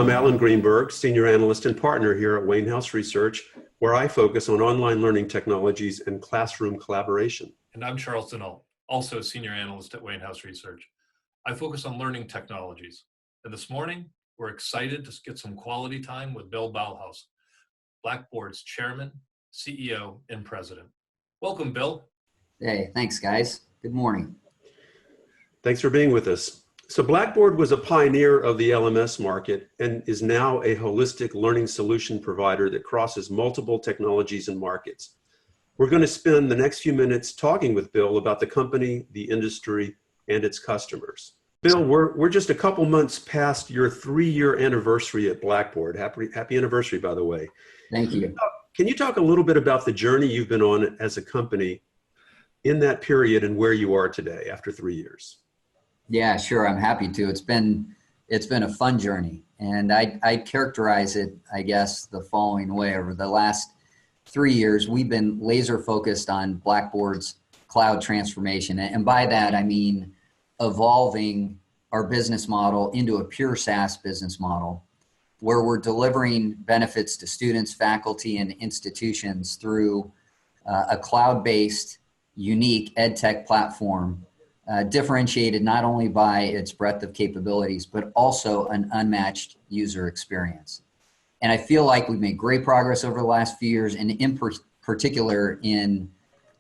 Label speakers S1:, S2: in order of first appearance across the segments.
S1: I'm Alan Greenberg, Senior Analyst and Partner here at Wainhouse Research, where I focus on online learning technologies and classroom collaboration.
S2: And I'm Charles Denault, also Senior Analyst at Wainhouse Research. I focus on learning technologies. And this morning, we're excited to get some quality time with Bill Ballhaus, Blackboard's Chairman, CEO, and President. Welcome, Bill.
S3: Hey, thanks, guys. Good morning.
S1: Thanks for being with us. So Blackboard was a pioneer of the LMS market and is now a holistic learning solution provider that crosses multiple technologies and markets. We're going to spend the next few minutes talking with Bill about the company, the industry, and its customers. Bill, we're just a couple months past your 3-year anniversary at Blackboard. Happy anniversary, by the way.
S3: Thank you.
S1: Can you talk a little bit about the journey you've been on as a company in that period and where you are today after 3 years?
S3: Yeah, sure. I'm happy to. It's been a fun journey, and I'd characterize it, I guess, the following way. Over the last 3 years, we've been laser focused on Blackboard's cloud transformation. And by that, I mean evolving our business model into a pure SaaS business model, where we're delivering benefits to students, faculty, and institutions through a cloud-based, unique EdTech platform, differentiated not only by its breadth of capabilities, but also an unmatched user experience. And I feel like we've made great progress over the last few years, and in particular in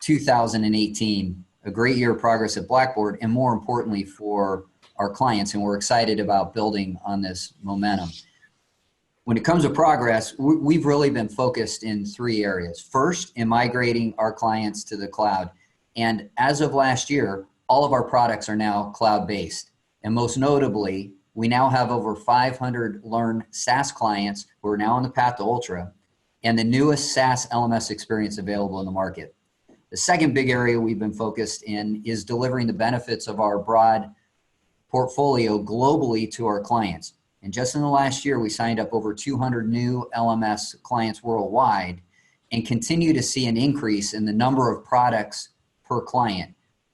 S3: 2018, a great year of progress at Blackboard, and more importantly for our clients, and we're excited about building on this momentum. When it comes to progress, we've really been focused in 3 areas. First, in migrating our clients to the cloud. And as of last year, all of our products are now cloud-based. And most notably, we now have over 500 Learn SaaS clients who are now on the path to Ultra, and the newest SaaS LMS experience available in the market. The second big area we've been focused in is delivering the benefits of our broad portfolio globally to our clients. And just in the last year, we signed up over 200 new LMS clients worldwide and continue to see an increase in the number of products per client,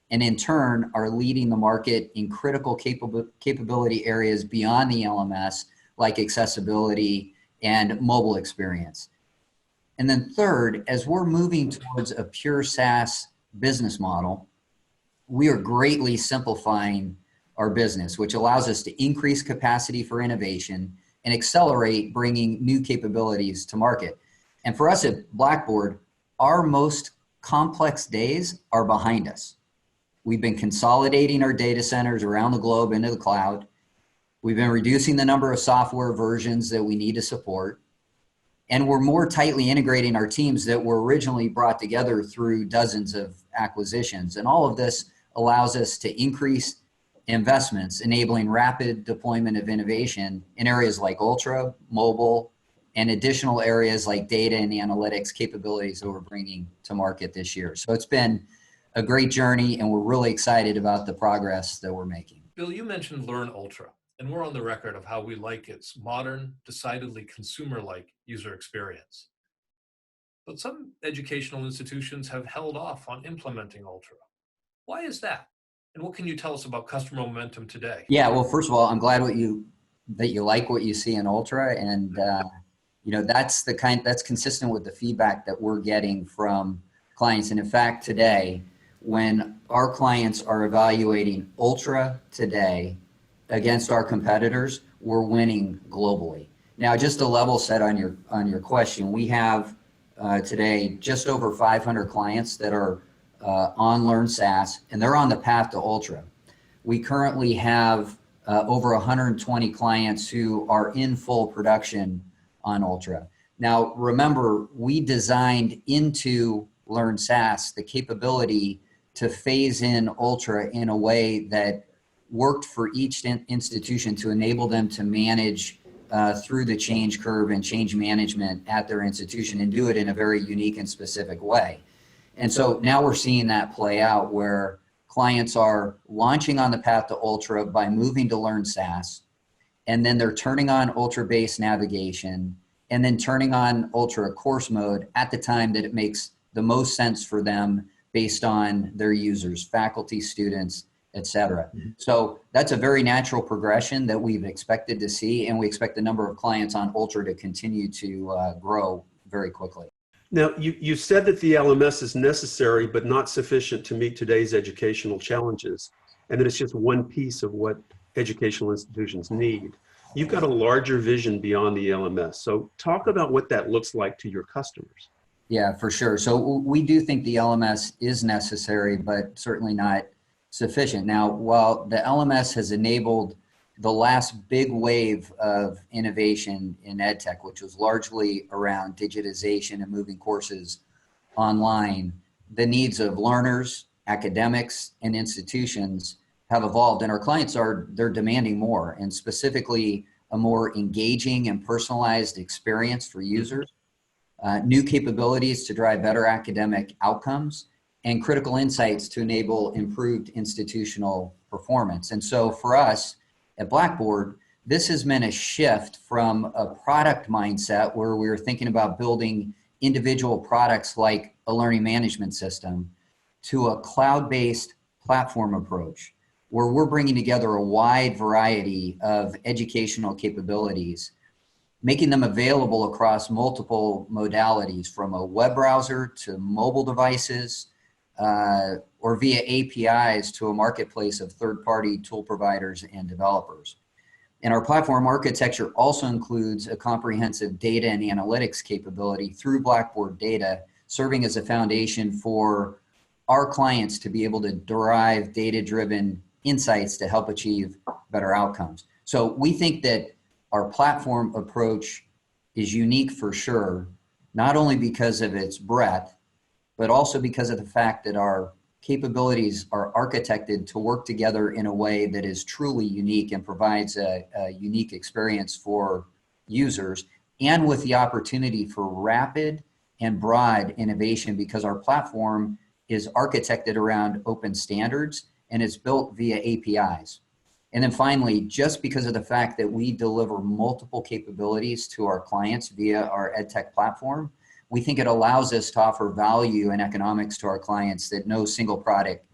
S3: and in turn are leading the market in critical capability areas beyond the LMS, like accessibility and mobile experience. And then third, as we're moving towards a pure SaaS business model, we are greatly simplifying our business, which allows us to increase capacity for innovation and accelerate bringing new capabilities to market. And for us at Blackboard, our most complex days are behind us. We've been consolidating our data centers around the globe into the cloud. We've been reducing the number of software versions that we need to support. And we're more tightly integrating our teams that were originally brought together through dozens of acquisitions. And all of this allows us to increase investments, enabling rapid deployment of innovation in areas like Ultra, mobile, and additional areas like data and analytics capabilities that we're bringing to market this year. So it's been a great journey, and we're really excited about the progress that we're making.
S2: Bill, you mentioned Learn Ultra, and we're on the record of how we like its modern, decidedly consumer-like user experience. But some educational institutions have held off on implementing Ultra. Why is that? And what can you tell us about customer momentum today?
S3: Yeah, well, first of all, I'm glad that you like what you see in Ultra, and that's consistent with the feedback that we're getting from clients. And in fact, today, when our clients are evaluating Ultra today against our competitors, we're winning globally. Now, just to level set on your question, we have today just over 500 clients that are on Learn SaaS, and they're on the path to Ultra. We currently have over 120 clients who are in full production on Ultra. Now, remember, we designed into Learn SaaS the capability to phase in Ultra in a way that worked for each institution to enable them to manage through the change curve and change management at their institution, and do it in a very unique and specific way. And so now we're seeing that play out, where clients are launching on the path to Ultra by moving to Learn SaaS, and then they're turning on Ultra-based navigation, and then turning on Ultra course mode at the time that it makes the most sense for them based on their users, faculty, students, et cetera. So that's a very natural progression that we've expected to see, and we expect the number of clients on Ultra to continue to grow very quickly.
S1: Now, you said that the LMS is necessary but not sufficient to meet today's educational challenges, and that it's just one piece of what educational institutions need. You've got a larger vision beyond the LMS. So talk about what that looks like to your customers.
S3: Yeah, for sure. So we do think the LMS is necessary, but certainly not sufficient. Now, while the LMS has enabled the last big wave of innovation in EdTech, which was largely around digitization and moving courses online, the needs of learners, academics, and institutions have evolved, and our clients they're demanding more, and specifically a more engaging and personalized experience for users, new capabilities to drive better academic outcomes, and critical insights to enable improved institutional performance. And so for us at Blackboard, this has been a shift from a product mindset where we were thinking about building individual products like a learning management system to a cloud-based platform approach, where we're bringing together a wide variety of educational capabilities, making them available across multiple modalities, from a web browser to mobile devices, or via APIs to a marketplace of third-party tool providers and developers. And our platform architecture also includes a comprehensive data and analytics capability through Blackboard Data, serving as a foundation for our clients to be able to derive data-driven insights to help achieve better outcomes. So we think that our platform approach is unique for sure, not only because of its breadth, but also because of the fact that our capabilities are architected to work together in a way that is truly unique and provides a unique experience for users, and with the opportunity for rapid and broad innovation, because our platform is architected around open standards and it's built via APIs. And then finally, just because of the fact that we deliver multiple capabilities to our clients via our EdTech platform, we think it allows us to offer value and economics to our clients that no single product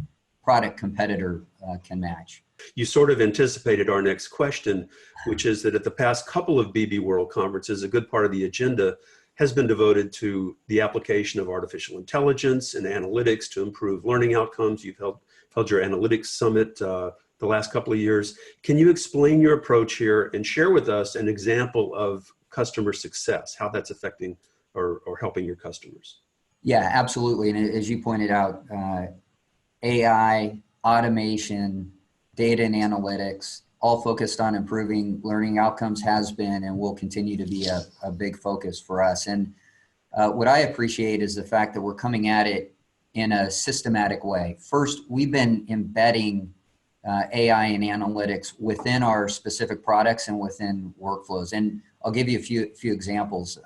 S3: competitor can match.
S1: You sort of anticipated our next question, which is that at the past couple of BB World conferences, a good part of the agenda has been devoted to the application of artificial intelligence and analytics to improve learning outcomes. You've held your analytics summit the last couple of years. Can you explain your approach here and share with us an example of customer success, how that's affecting or helping your customers?
S3: Yeah, absolutely. And as you pointed out, AI, automation, data and analytics, all focused on improving learning outcomes has been and will continue to be a big focus for us. And what I appreciate is the fact that we're coming at it in a systematic way. First, we've been embedding AI and analytics within our specific products and within workflows. And I'll give you a few examples.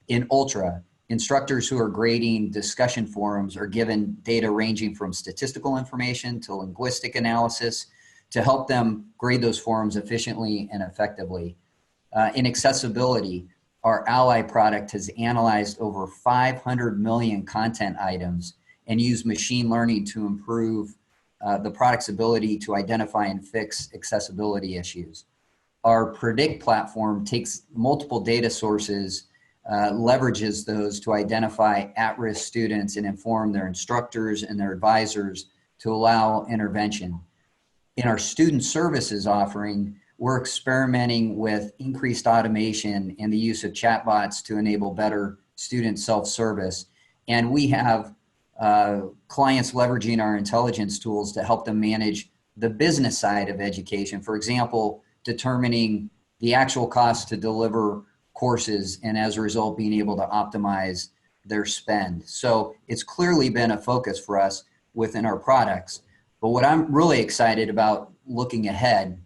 S3: In Ultra, instructors who are grading discussion forums are given data ranging from statistical information to linguistic analysis to help them grade those forums efficiently and effectively. In accessibility, our Ally product has analyzed over 500 million content items and used machine learning to improve the product's ability to identify and fix accessibility issues. Our Predict platform takes multiple data sources, leverages those to identify at-risk students and inform their instructors and their advisors to allow intervention. In our student services offering, we're experimenting with increased automation and the use of chatbots to enable better student self-service. And we have clients leveraging our intelligence tools to help them manage the business side of education. For example, determining the actual cost to deliver courses, and as a result, being able to optimize their spend. So it's clearly been a focus for us within our products. But what I'm really excited about looking ahead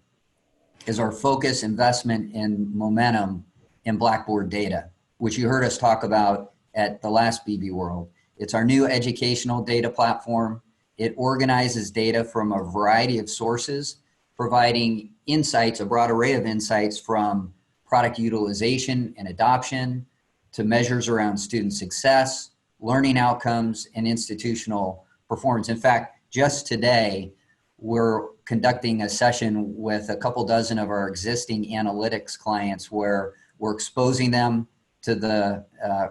S3: is our focus, investment, and momentum in Blackboard Data, which you heard us talk about at the last BB World. It's our new educational data platform. It organizes data from a variety of sources, providing insights, a broad array of insights, from product utilization and adoption to measures around student success, learning outcomes, and institutional performance. In fact, just today, we're conducting a session with a couple dozen of our existing analytics clients where we're exposing them to the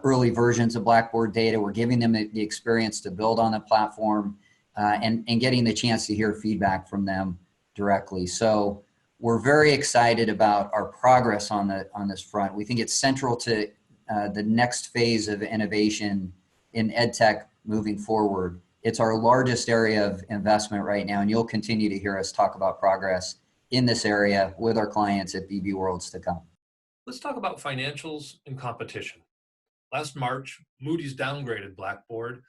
S3: early versions of Blackboard data. We're giving them the experience to build on the platform and getting the chance to hear feedback from them directly. So we're very excited about our progress on this front. We think it's central to the next phase of innovation in EdTech moving forward. It's our largest area of investment right now, and you'll continue to hear us talk about progress in this area with our clients at BB Worlds to come.
S2: Let's talk about financials and competition. Last March, Moody's downgraded Blackboard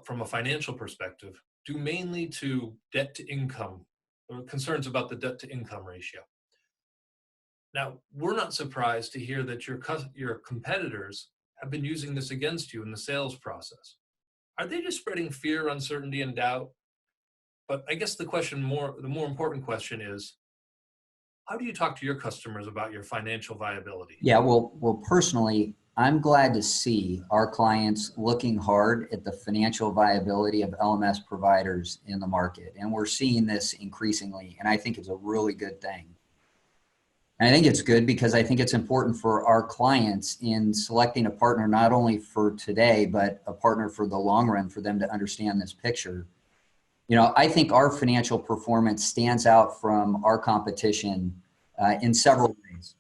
S2: from a financial perspective, due mainly to debt to income, or concerns about the debt to income ratio. Now, we're not surprised to hear that your competitors have been using this against you in the sales process. Are they just spreading fear, uncertainty, and doubt? But I guess the more important question is, how do you talk to your customers about your financial viability?
S3: Yeah, well, personally, I'm glad to see our clients looking hard at the financial viability of LMS providers in the market. And we're seeing this increasingly, and I think it's a really good thing. And I think it's good because I think it's important for our clients in selecting a partner, not only for today, but a partner for the long run, for them to understand this picture. You know, I think our financial performance stands out from our competition in several ways.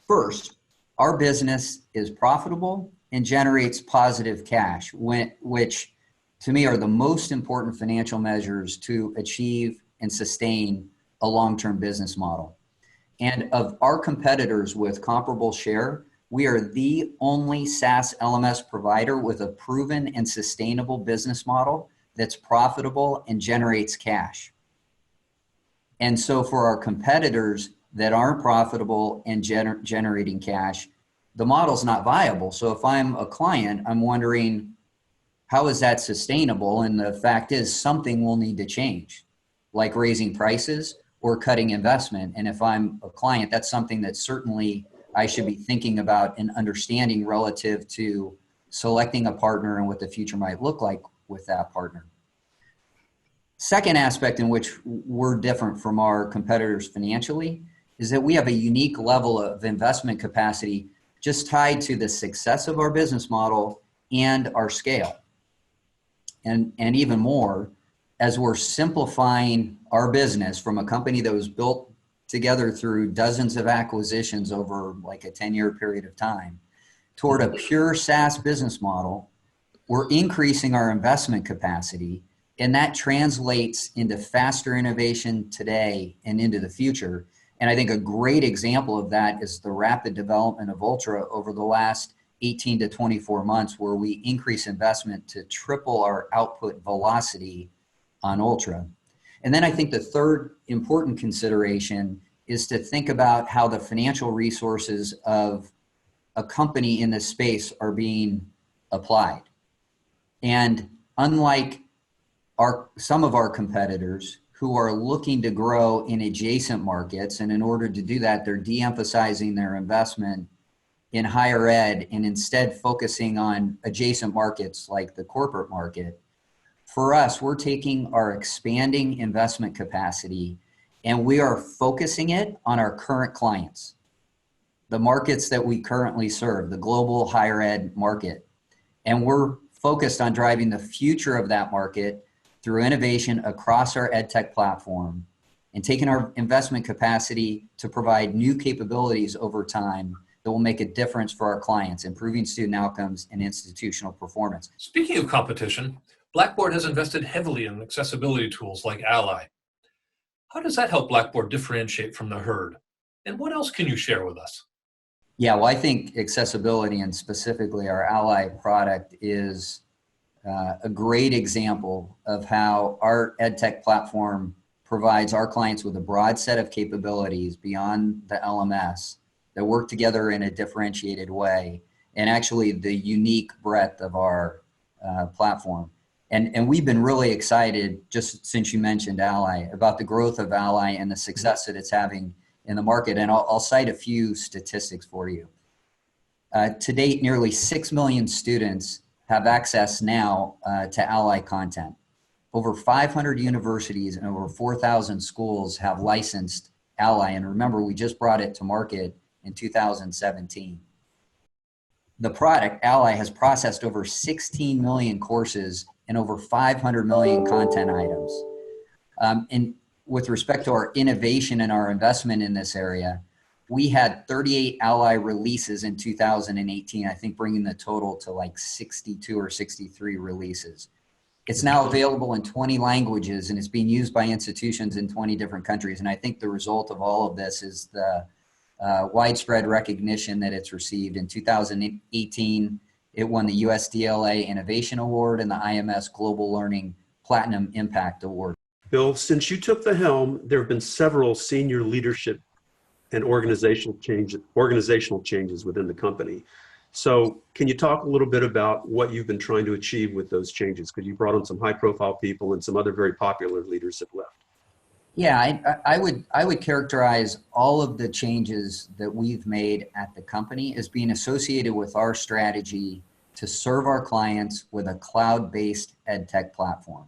S3: First, our business is profitable and generates positive cash, which to me are the most important financial measures to achieve and sustain a long-term business model. And of our competitors with comparable share, we are the only SaaS LMS provider with a proven and sustainable business model that's profitable and generates cash. And so for our competitors that aren't profitable and generating cash, the model's not viable. So if I'm a client, I'm wondering, how is that sustainable? And the fact is, something will need to change, like raising prices or cutting investment. And if I'm a client, that's something that certainly I should be thinking about and understanding relative to selecting a partner and what the future might look like with that partner. Second aspect in which we're different from our competitors financially is that we have a unique level of investment capacity just tied to the success of our business model and our scale. And even more, as we're simplifying our business from a company that was built together through dozens of acquisitions over like a 10-year period of time toward a pure SaaS business model, we're increasing our investment capacity, and that translates into faster innovation today and into the future. And I think a great example of that is the rapid development of Ultra over the last 18 to 24 months, where we increase investment to triple our output velocity on Ultra. And then I think the third important consideration is to think about how the financial resources of a company in this space are being applied. And unlike some of our competitors who are looking to grow in adjacent markets, and in order to do that, they're de-emphasizing their investment in higher ed and instead focusing on adjacent markets like the corporate market. For us, we're taking our expanding investment capacity and we are focusing it on our current clients, the markets that we currently serve, the global higher ed market. And we're focused on driving the future of that market through innovation across our EdTech platform and taking our investment capacity to provide new capabilities over time that will make a difference for our clients, improving student outcomes and institutional performance.
S2: Speaking of competition, Blackboard has invested heavily in accessibility tools like Ally. How does that help Blackboard differentiate from the herd? And what else can you share with us?
S3: Yeah, well, I think accessibility and specifically our Ally product is a great example of how our EdTech platform provides our clients with a broad set of capabilities beyond the LMS that work together in a differentiated way, and actually the unique breadth of our platform. And we've been really excited, just since you mentioned Ally, about the growth of Ally and the success that it's having in the market. And I'll cite a few statistics for you. To date, nearly 6 million students have access now to Ally content. over 500 universities and over 4,000 schools have licensed Ally. And remember, we just brought it to market in 2017. The product, Ally, has processed over 16 million courses and over 500 million content items. And with respect to our innovation and our investment in this area, we had 38 Ally releases in 2018, I think bringing the total to like 62 or 63 releases. It's now available in 20 languages and it's being used by institutions in 20 different countries. And I think the result of all of this is the widespread recognition that it's received. In 2018, it won the USDLA Innovation Award and the IMS Global Learning Platinum Impact Award.
S1: Bill, since you took the helm, there have been several senior leadership and organizational changes within the company. So can you talk a little bit about what you've been trying to achieve with those changes? Because you brought on some high profile people and some other very popular leaders have left.
S3: Yeah, I would characterize all of the changes that we've made at the company as being associated with our strategy to serve our clients with a cloud-based edtech platform.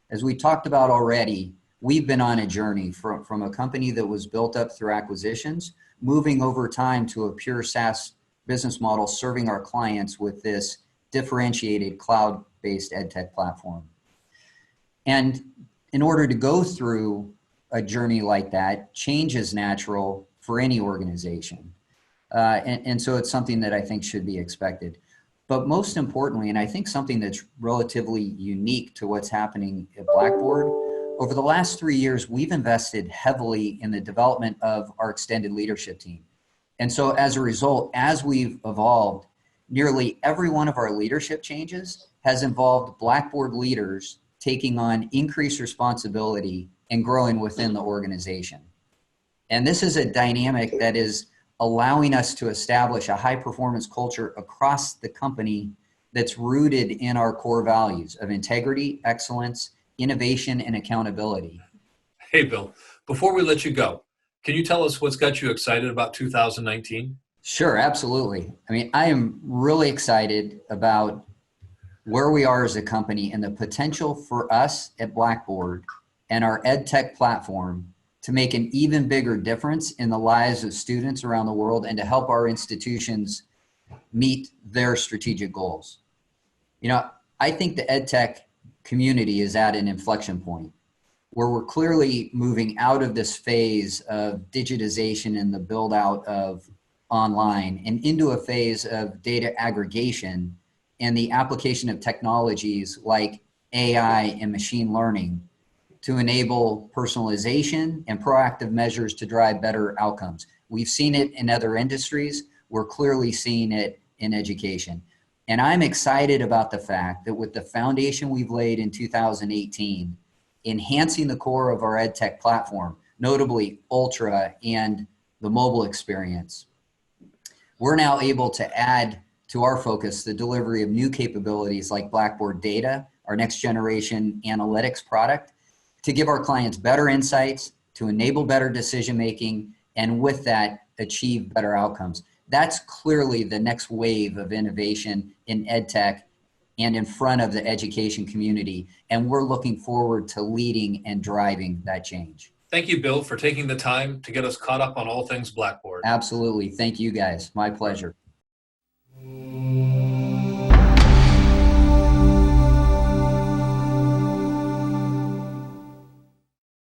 S3: As we talked about already, we've been on a journey from a company that was built up through acquisitions, moving over time to a pure SaaS business model, serving our clients with this differentiated cloud-based edtech platform. And in order to go through a journey like that, change is natural for any organization. And so it's something that I think should be expected. But most importantly, and I think something that's relatively unique to what's happening at Blackboard, over the last 3 years, we've invested heavily in the development of our extended leadership team. And so as a result, as we've evolved, nearly every one of our leadership changes has involved Blackboard leaders taking on increased responsibility and growing within the organization. And this is a dynamic that is allowing us to establish a high performance culture across the company that's rooted in our core values of integrity, excellence, innovation, and accountability.
S2: Hey, Bill, before we let you go, can you tell us what's got you excited about 2019?
S3: Sure, absolutely. I mean, I am really excited about where we are as a company and the potential for us at Blackboard and our EdTech platform to make an even bigger difference in the lives of students around the world and to help our institutions meet their strategic goals. You know, I think the EdTech community is at an inflection point where we're clearly moving out of this phase of digitization and the build out of online and into a phase of data aggregation and the application of technologies like AI and machine learning to enable personalization and proactive measures to drive better outcomes. We've seen it in other industries. We're clearly seeing it in education. And I'm excited about the fact that with the foundation we've laid in 2018, enhancing the core of our EdTech platform, notably Ultra and the mobile experience, we're now able to add to our focus the delivery of new capabilities like Blackboard Data, our next generation analytics product, to give our clients better insights, to enable better decision-making, and with that, achieve better outcomes. That's clearly the next wave of innovation in EdTech and in front of the education community. And we're looking forward to leading and driving that change.
S2: Thank you, Bill, for taking the time to get us caught up on all things Blackboard.
S3: Absolutely. Thank you guys. My pleasure.